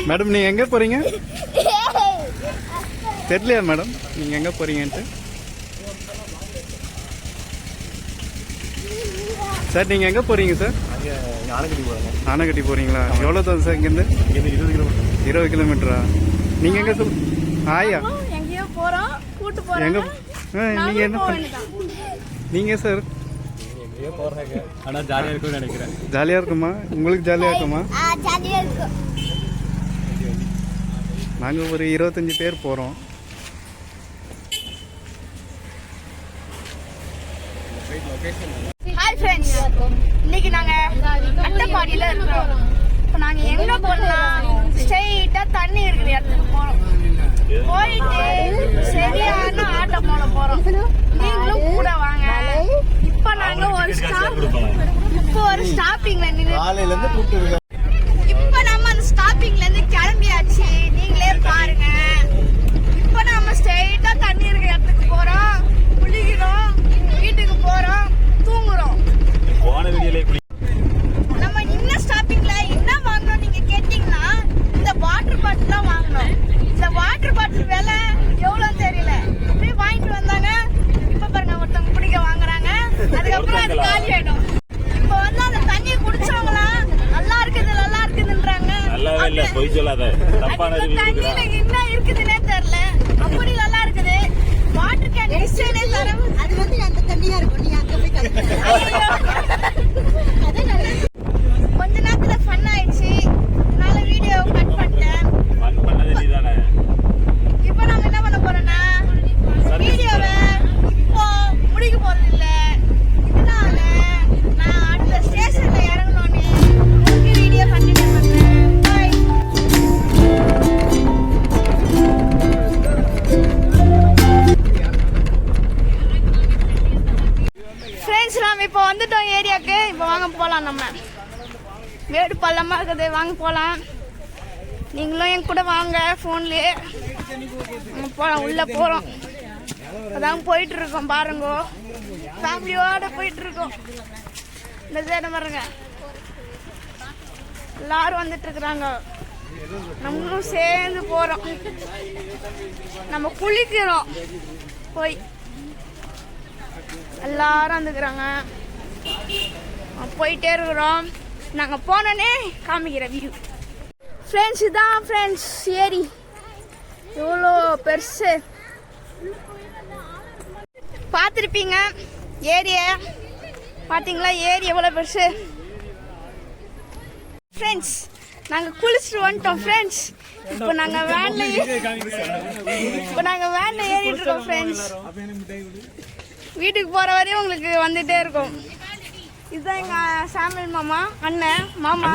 Madam நீங்கள் எங்கே போகிறீங்க? தெரியலையா மேடம் நீங்கள் எங்கே போகிறீங்கன்ட்டு? சார் நீங்கள் எங்கே போகிறீங்க சார்? ஆனைக்கட்டி போகிறேங்க. ஆனைக்கட்டி போகிறீங்களா? எவ்வளோ தூரம் சார் இங்கேருந்து? 20 கிலோமீட்டர். 20 கிலோமீட்டரா? நீங்கள் எங்கே சார்? ஆயா எங்கேயோ போகிறோம், கூட்டு போகிறோம். எங்கே நீங்கள் என்ன நீங்கள் சார்? எங்கேயோ போகிறாங்க, ஆனால் ஜாலியாக இருக்கும்னு நினைக்கிறேன். ஜாலியாக இருக்குமா? உங்களுக்கு ஜாலியாக இருக்குமா? ஜாலியாக இருக்கும். நாங்கள் ஒரு 25 பேர் போகிறோம். ஹாய் ஃப்ரெண்ட்ஸ், இன்னைக்கு நாங்கள் அட்டைப்பாடியில் இருக்கிறோம். இப்போ நாங்கள் எங்கே போகலாம்? ஸ்ட்ரெயிட்டாக தண்ணி இருக்கிற இடத்துக்கு போகிறோம். போயிட்டு சரியான ஆட்டம் போட போகிறோம். நீங்களும் கூட வாங்க. இப்போ நாங்கள் ஒரு ஸ்டாப்பிங்ல நின்று இப்போ நம்ம அந்த ஸ்டாப்பிங்ல இருந்து கிளம்பியாச்சு. நீங்களே பாருங்க. இப்போ நம்ம ஸ்ட்ரெயிட்டா தண்ணி இருக்கிற இடத்துக்கு போறோம், குளிக்கிறோம், வீட்டுக்கு போறோம், தூங்குறோம். நம்ம இன்ன ஸ்டாப்பிங்ல என்ன வாங்கணும் நீங்க கேட்டீங்கன்னா, இந்த வாட்டர் பாட்டில் தான் வாங்கணும். இந்த வாட்டர் பாட்டில் விலை எவ்வளோன்னு தெரியல, அப்படியே வாங்கிட்டு வந்தாங்க. இப்ப பாருங்க ஒருத்தவங்க பிடிக்க வாங்குறாங்க, அதுக்கப்புறம் அது காலி ஆயிடும். இப்போ வந்து அந்த தண்ணியை குடிச்சவங்களாம் நல்லா இருக்குதுன்றாங்க. நல்லாவே இல்ல, பொய் சொல்லாத. தப்பான தண்ணியில என்ன இருக்குதுன்னே தெரியல, அப்படி நல்லா இருக்குது. வாட்டர் கேன் டிசைனே தரம். அது வந்து அந்த தண்ணியா இருக்கும். நீ அங்க போய் கொஞ்ச நேரத்துல ஃபன் ஆயிடுச்சு. அதனால வீடியோ கட் பண்ணிட்டேன். ஃபன் பண்ணது நீதானே. இப்போ நாம என்ன பண்ண போறோம்னா, வீடியோவை இப்போ முடிக்க போறது இல்ல. இதனால நான் அடுத்த ஸ்டேஷன்ல இறங்கணும்னு உங்களுக்கு வீடியோ கண்டினியூ பண்றேன். பை. ஃப்ரெண்ட்ஸ், நாம இப்போ வந்துட்டோம் ஏரியாவுக்கு. இப்போ வாங்க போகலாம். நம்ம வேடு பள்ளமாக இருக்குது, வாங்க போகலாம். நீங்களும் என் கூட வாங்க. ஃபோன்லேயே போகலாம், உள்ளே போகிறோம். அதான் போயிட்டு இருக்கோம் பாருங்க, ஃபேமிலியோட போயிட்டு இருக்கோம். இந்த சைடு பாருங்க, எல்லாரும் வந்துட்டு இருக்கிறாங்க. நம்மளும் சேர்ந்து போறோம். நம்ம குளிக்கிறோம் போய், எல்லாரும் வந்துக்கிறாங்க. போயிட்டே இருக்கிறோம். நாங்க போனோன்னே காமிக்கிற வியூ. ஃப்ரெண்ட்ஸ், இதான் ஃப்ரெண்ட்ஸ் ஏரி. எவ்வளோ பெருசு பார்த்துருப்பீங்க. ஏரியை பார்த்தீங்களா? ஏரி எவ்வளோ பெருசு. ஃப்ரெண்ட்ஸ், நாங்கள் குளிச்சுட்டு வந்துட்டோம். ஃப்ரெண்ட்ஸ், இப்போ நாங்கள் வேனில் ஏறிட்டு இருக்கோம். ஃப்ரெண்ட்ஸ், வீட்டுக்கு போகிற வரையும் உங்களுக்கு வந்துட்டே இருக்கும். இதுதான் எங்கள் சாமியல் மாமா, அண்ணன் மாமா.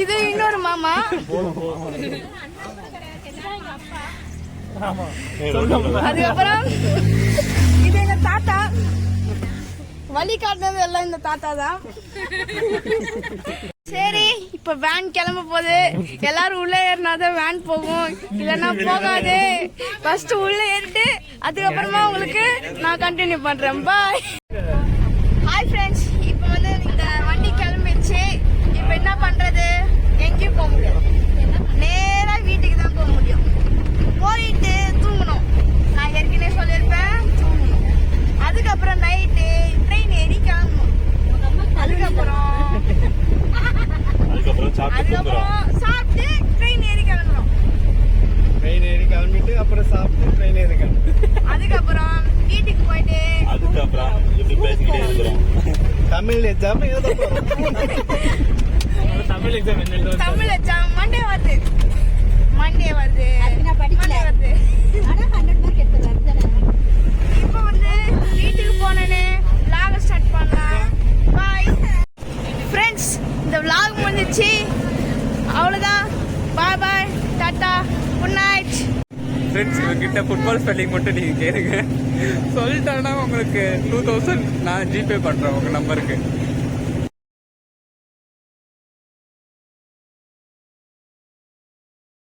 இது இன்னொரு மாமா. அதுக்கப்புறம் இது எங்க தாத்தா. வழி காட்டினது எல்லாம் இந்த தாத்தா தான். சரி, இப்ப வேன் கிளம்ப போகுது. எல்லாரும் உள்ள ஏறினாதான் வேன் போகும், இல்லைன்னா போகாது. ஃபர்ஸ்ட் உள்ள ஏறிட்டு அதுக்கப்புறமா உங்களுக்கு நான் கண்டினியூ பண்றேன். பாய். ஹாய் ஃப்ரெண்ட்ஸ், இப்போ வந்து இந்த வண்டி கிளம்பிடுச்சு. இப்போ என்ன பண்றது? எங்கேயும் போக முடியாது, நேரா வீட்டுக்கு தான் போக முடியும். போயிட்டு தூங்கணும். நான் ஏற்கனவே சொல்லியிருப்பேன், தூங்கணும். அதுக்கப்புறம் நைட்டு ட்ரெயின் ஏறி கிளம்பணும். அதுக்கப்புறம் சாப்பிட்டு ட்ரெயின் ஏறி கிளம்பணும். ட்ரெயின் ஏறி கிளம்பிட்டு அப்புறம் சாப்பிட்டு ட்ரெயின் ஏறி கிளம்பணும். அதுக்கப்புறம் வீட்டுக்கு போயிட்டு அதுக்கப்புறம் எப்படி பேசிக்கிட்டே இருக்கிறோம். தமிழ் எக்ஸாம் எழுத போறோம். தமிழ் எக்ஸாம் மண்டே வருது. இப்போ வந்து வீட்டுக்கு போனேன்னு vlog ஸ்டார்ட் பண்ணலாம். பாய் ஃப்ரெண்ட்ஸ், இந்த vlog முடிஞ்சிச்சு. அவ்வளோதான். பாய் பாய், டாட்டா, குட் நைட். ஃப்ரெண்ட்ஸ், இவங்ககிட்ட ஃபுட்பால் ஸ்பெல்லிங் மட்டும் நீங்கள் கேளுங்க. சொல்லிட்டேன்னா உங்களுக்கு 2000 நான் ஜிபே பண்ணுறேன் உங்கள் நம்பருக்கு.